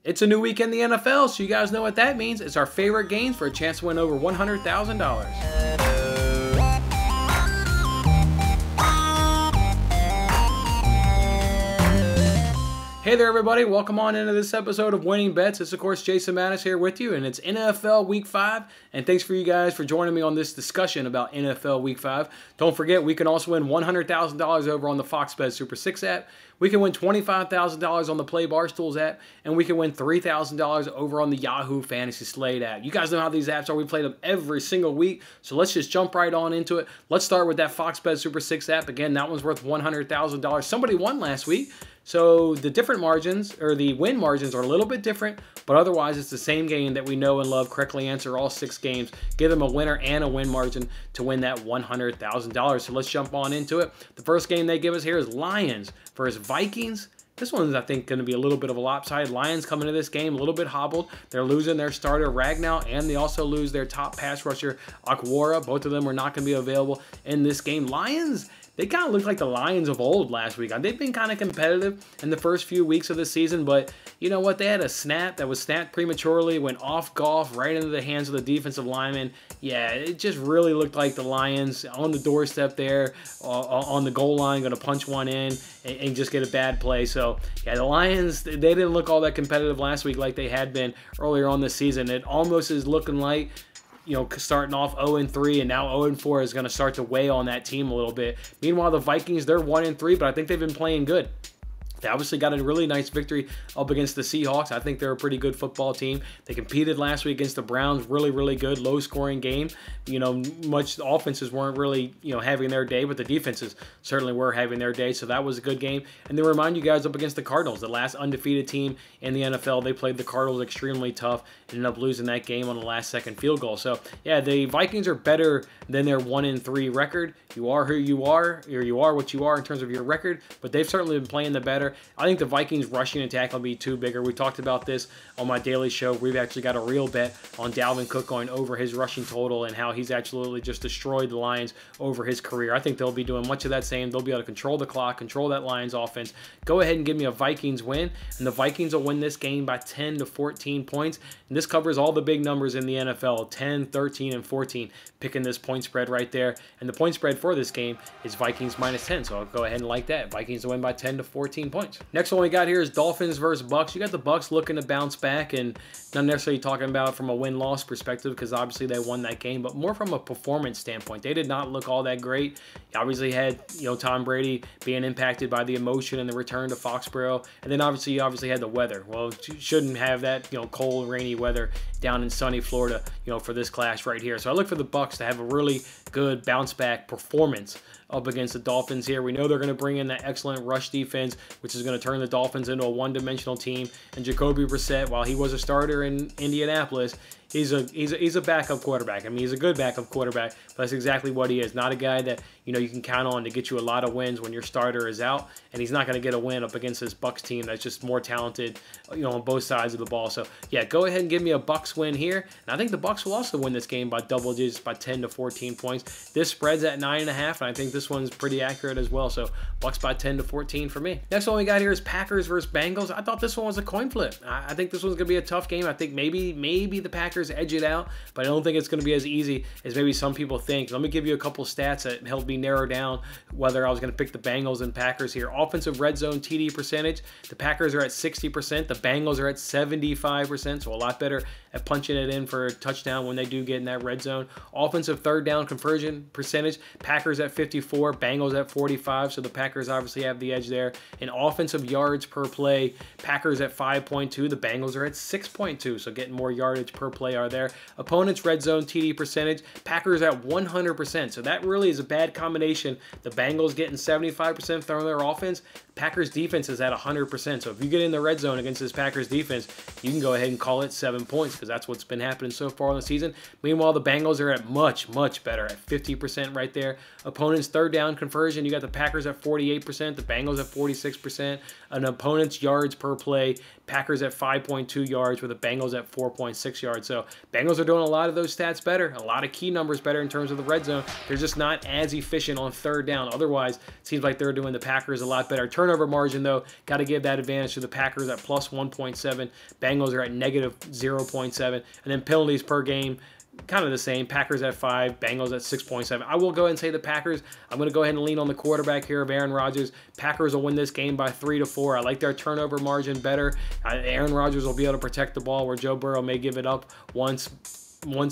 It's a new week in the NFL, so you guys know what that means. It's our favorite games for a chance to win over $100,000. Hey there, everybody. Welcome on into this episode of Winning Bets. It's, of course, Jason Mattis here with you, and it's NFL Week 5. And thanks for you guys for joining me on this discussion about NFL Week 5. Don't forget, we can also win $100,000 over on the Fox Bet Super 6 app. We can win $25,000 on the Play Barstools app, and we can win $3,000 over on the Yahoo Fantasy Slate app. You guys know how these apps are. We play them every single week, so let's just jump right on into it. Let's start with that Fox Bet Super 6 app. Again, that one's worth $100,000. Somebody won last week. So the different margins, or the win margins, are a little bit different, but otherwise it's the same game that we know and love. Correctly answer all 6 games. Give them a winner and a win margin to win that $100,000. So let's jump on into it. The first game they give us here is Lions versus Vikings. This one's, I think, going to be a little bit of a lopsided. Lions coming into this game a little bit hobbled. They're losing their starter, Ragnow, and they also lose their top pass rusher, Akwara. Both of them are not going to be available in this game. Lions, they kind of look like the Lions of old last week. They've been kind of competitive in the first few weeks of the season, but you know what? They had a snap that was snapped prematurely, went off golf right into the hands of the defensive lineman. Yeah, it just really looked like the Lions on the doorstep there, on the goal line, going to punch one in and just get a bad play. So, yeah, the Lions, they didn't look all that competitive last week like they had been earlier on this season. It almost is looking like, you know, starting off 0-3 and now 0-4 is going to start to weigh on that team a little bit. Meanwhile, the Vikings, they're 1-3, but I think they've been playing good. They obviously got a really nice victory up against the Seahawks. I think they're a pretty good football team. They competed last week against the Browns. Really, really good, low-scoring game. You know, much offenses weren't really, you know, having their day, but the defenses certainly were having their day. So that was a good game. And then remind you guys up against the Cardinals, the last undefeated team in the NFL. They played the Cardinals extremely tough and ended up losing that game on the last-second field goal. So, yeah, the Vikings are better than their 1-3 record. You are who you are, or you are what you are in terms of your record, but they've certainly been playing the better. I think the Vikings rushing attack will be too bigger. We talked about this on my daily show. We've actually got a real bet on Dalvin Cook going over his rushing total and how he's absolutely just destroyed the Lions over his career. I think they'll be doing much of that same. They'll be able to control the clock, control that Lions offense. Go ahead and give me a Vikings win, and the Vikings will win this game by 10 to 14 points. And this covers all the big numbers in the NFL, 10, 13, and 14, picking this point spread right there. And the point spread for this game is Vikings minus 10, so I'll go ahead and like that. Vikings to win by 10 to 14 points. Next one we got here is Dolphins versus Bucks. You got the Bucks looking to bounce back, and not necessarily talking about from a win-loss perspective because obviously they won that game, but more from a performance standpoint. They did not look all that great. You obviously had, you know, Tom Brady being impacted by the emotion and the return to Foxborough, and then obviously you had the weather. Well, you shouldn't have that, you know, cold, rainy weather down in sunny Florida, you know, for this clash right here. So I look for the Bucks to have a really good bounce-back performance up against the Dolphins here. We know they're going to bring in that excellent rush defense, which is going to turn the Dolphins into a one-dimensional team. And Jacoby Brissett, while he was a starter in Indianapolis, he's a backup quarterback. I mean, he's a good backup quarterback, but that's exactly what he is. Not a guy that, you know, you can count on to get you a lot of wins when your starter is out, and he's not going to get a win up against this Bucs team that's just more talented, you know, on both sides of the ball. So, yeah, go ahead and give me a Bucs win here. And I think the Bucs will also win this game by double digits, by 10 to 14 points. This spread's at 9.5, and I think this one's pretty accurate as well. So, Bucs by 10 to 14 for me. Next one we got here is Packers versus Bengals. I thought this one was a coin flip. I think this one's going to be a tough game. I think maybe the Packers edge it out, but I don't think it's going to be as easy as maybe some people think. Let me give you a couple stats that helped me narrow down whether I was going to pick the Bengals and Packers here. Offensive red zone TD percentage, the Packers are at 60%, the Bengals are at 75%, so a lot better at punching it in for a touchdown when they do get in that red zone. Offensive third down conversion percentage, Packers at 54, Bengals at 45, so the Packers obviously have the edge there. And offensive yards per play, Packers at 5.2, the Bengals are at 6.2, so getting more yardage per play are there. Opponents red zone TD percentage, Packers at 100%, so that really is a bad combination. The Bengals getting 75% from their offense, Packers defense is at 100%. So if you get in the red zone against this Packers defense, you can go ahead and call it 7 points because that's what's been happening so far in the season. Meanwhile, the Bengals are at much better at 50% right there. Opponents third down conversion, you got the Packers at 48%, the Bengals at 46%. An opponent's yards per play, Packers at 5.2 yards with the Bengals at 4.6 yards. So Bengals are doing a lot of those stats better, a lot of key numbers better in terms of the red zone. They're just not as efficient on third down. Otherwise, it seems like they're doing the Packers a lot better. turnover margin, though, got to give that advantage to the Packers at plus 1.7. Bengals are at negative 0.7. And then penalties per game, kind of the same. Packers at 5, Bengals at 6.7. I will go ahead and say the Packers. I'm going to go ahead and lean on the quarterback here of Aaron Rodgers. Packers will win this game by 3 to 4. I like their turnover margin better. Aaron Rodgers will be able to protect the ball where Joe Burrow may give it up once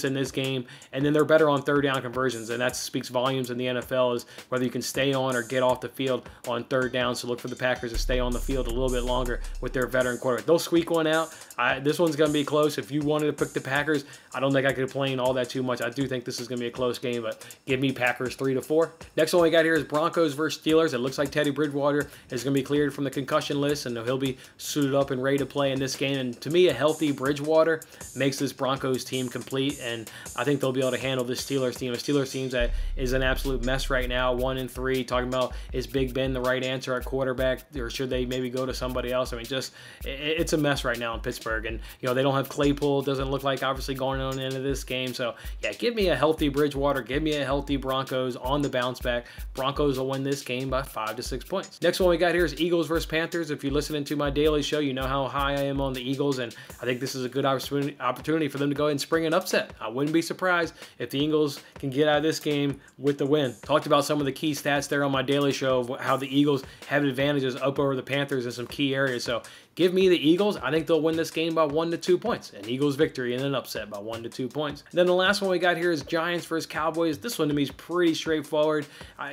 in this game, and then they're better on third down conversions, and that speaks volumes in the NFL is whether you can stay on or get off the field on third down. So look for the Packers to stay on the field a little bit longer with their veteran quarterback. They'll squeak one out. This one's going to be close. If you wanted to pick the Packers, I don't think I could complain all that too much. I do think this is going to be a close game, but give me Packers 3 to 4. Next one we got here is Broncos versus Steelers. It looks like Teddy Bridgewater is going to be cleared from the concussion list, and he'll be suited up and ready to play in this game. And to me, a healthy Bridgewater makes this Broncos team complete, and I think they'll be able to handle this Steelers team. A Steelers team that is an absolute mess right now, 1-3. Talking about, is Big Ben the right answer at quarterback, or should they maybe go to somebody else? I mean, it's a mess right now in Pittsburgh, and they don't have Claypool. It doesn't look like obviously going on into this game. So yeah, give me a healthy Bridgewater, give me a healthy Broncos on the bounce back. Broncos will win this game by 5 to 6 points. Next one we got here is Eagles versus Panthers. If you're listening to my daily show, you know how high I am on the Eagles, and I think this is a good opportunity for them to go ahead and spring an upset. I wouldn't be surprised if the Eagles can get out of this game with the win. Talked about some of the key stats there on my daily show of how the Eagles have advantages up over the Panthers in some key areas. So give me the Eagles. I think they'll win this game by 1 to 2 points. An Eagles victory and an upset by 1 to 2 points. And then the last one we got here is Giants versus Cowboys. This one to me is pretty straightforward. I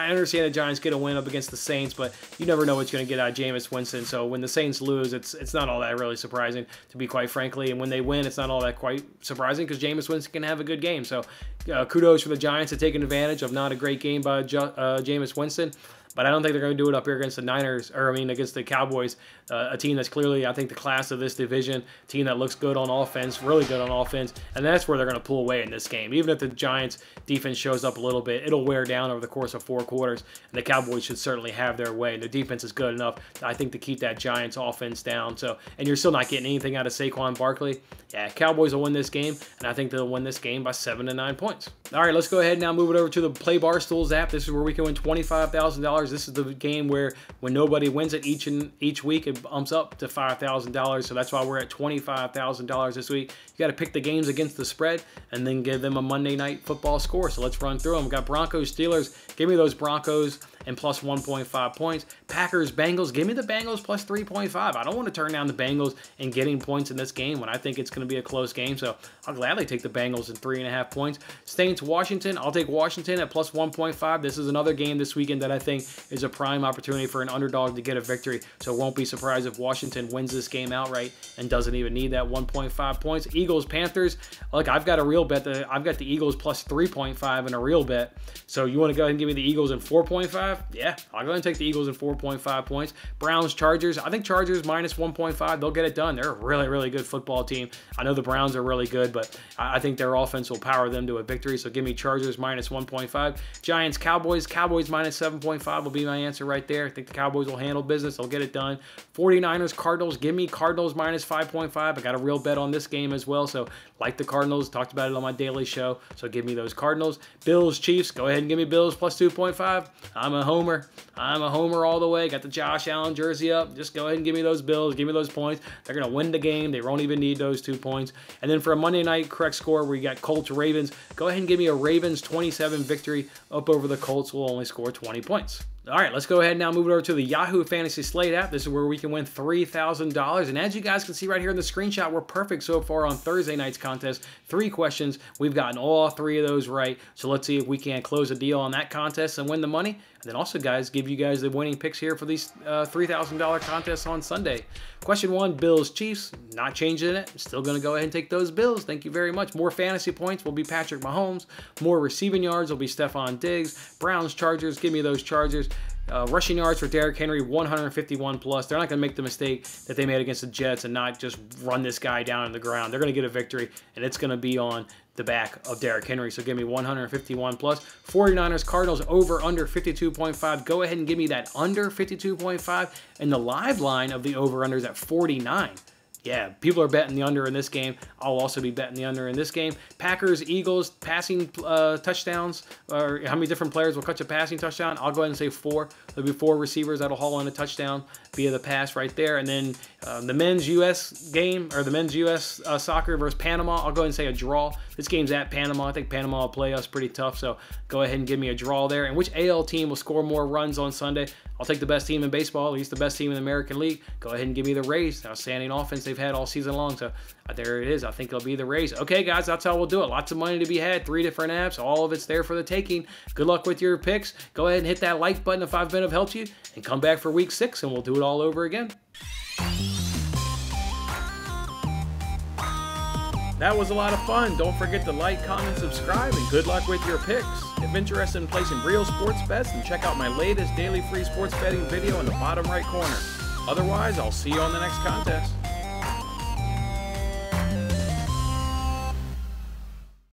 understand the Giants get a win up against the Saints, but you never know what you're going to get out of Jameis Winston. So when the Saints lose, it's not all that really surprising, to be quite frankly. And when they win, it's not all that quite surprising because Jameis Winston can have a good game. So kudos for the Giants for taking advantage of not a great game by Jameis Winston. But I don't think they're going to do it up here against the against the Cowboys, a team that's clearly, I think, the class of this division, team that looks good on offense, really good on offense, and that's where they're going to pull away in this game. Even if the Giants' defense shows up a little bit, it'll wear down over the course of 4 quarters, and the Cowboys should certainly have their way. The defense is good enough, I think, to keep that Giants' offense down. So, and you're still not getting anything out of Saquon Barkley. Yeah, Cowboys will win this game, and I think they'll win this game by 7 to 9 points. All right, let's go ahead and now move it over to the Play Barstools app. This is where we can win $25,000. This is the game where when nobody wins it each week, it bumps up to $5,000. So that's why we're at $25,000 this week. You got to pick the games against the spread and then give them a Monday Night Football score. So let's run through them. We got Broncos, Steelers. Give me those Broncos and plus 1.5 points. Packers, Bengals. Give me the Bengals plus 3.5. I don't want to turn down the Bengals and getting points in this game when I think it's going to be a close game. So I'll gladly take the Bengals at 3.5 points. Saints, Washington. I'll take Washington at plus 1.5. This is another game this weekend that I think is a prime opportunity for an underdog to get a victory. So won't be surprised if Washington wins this game outright and doesn't even need that 1.5 points. Eagles, Panthers. Look, I've got a real bet. I've got the Eagles plus 3.5 in a real bet. So you want to go ahead and give me the Eagles in 4.5? Yeah, I'll go ahead and take the Eagles in 4.5 points. Browns, Chargers. I think Chargers minus 1.5. They'll get it done. They're a really, really good football team. I know the Browns are really good, but I think their offense will power them to a victory. So give me Chargers minus 1.5. Giants, Cowboys. Cowboys minus 7.5 will be my answer right there. I think the Cowboys will handle business. They'll get it done. 49ers, Cardinals. Give me Cardinals minus 5.5. I got a real bet on this game as well. So like the Cardinals. Talked about it on my daily show. So give me those Cardinals. Bills, Chiefs. Go ahead and give me Bills plus 2.5. I'm a homer. I'm a homer all the way. Got the Josh Allen jersey up. Just go ahead and give me those Bills. Give me those points. They're going to win the game. They won't even need those 2 points. And then for a Monday night correct score where you got Colts, Ravens, go ahead and give me a Ravens 27 victory up over the Colts. Will only score 20 points. All right, let's go ahead and now move it over to the Yahoo Fantasy Slate app. This is where we can win $3,000. And as you guys can see right here in the screenshot, we're perfect so far on Thursday night's contest. 3 questions. We've gotten all 3 of those right. So let's see if we can close a deal on that contest and win the money. And then also, guys, give you guys the winning picks here for these $3,000 contests on Sunday. Question 1, Bills, Chiefs. Not changing it. Still going to go ahead and take those Bills. Thank you very much. More fantasy points will be Patrick Mahomes. More receiving yards will be Stephon Diggs. Browns, Chargers. Give me those Chargers. Rushing yards for Derrick Henry, 151 plus. They're not going to make the mistake that they made against the Jets and not just run this guy down on the ground. They're going to get a victory, and it's going to be on the back of Derrick Henry. So give me 151 plus. 49ers, Cardinals, over under 52.5. Go ahead and give me that under 52.5. And the live line of the over-unders at 49. Yeah, people are betting the under in this game. I'll also be betting the under in this game. Packers, Eagles, passing touchdowns, or how many different players will catch a passing touchdown? I'll go ahead and say 4. There'll be 4 receivers that'll haul in a touchdown via the pass right there. And then the men's U.S. game, or the men's U.S. Soccer versus Panama, I'll go ahead and say a draw. This game's at Panama. I think Panama will play us pretty tough, so go ahead and give me a draw there. And which AL team will score more runs on Sunday? I'll take the best team in baseball, at least the best team in the American League. Go ahead and give me the Rays. Outstanding offense they've had all season long, so there it is. I think it'll be the Rays. Okay, guys, that's how we'll do it. Lots of money to be had, 3 different apps. All of it's there for the taking. Good luck with your picks. Go ahead and hit that like button if I've been of help to you, and come back for week 6, and we'll do it all over again. That was a lot of fun. Don't forget to like, comment, subscribe, and good luck with your picks. If interested in placing real sports bets, then check out my latest daily free sports betting video in the bottom right corner. Otherwise, I'll see you on the next contest.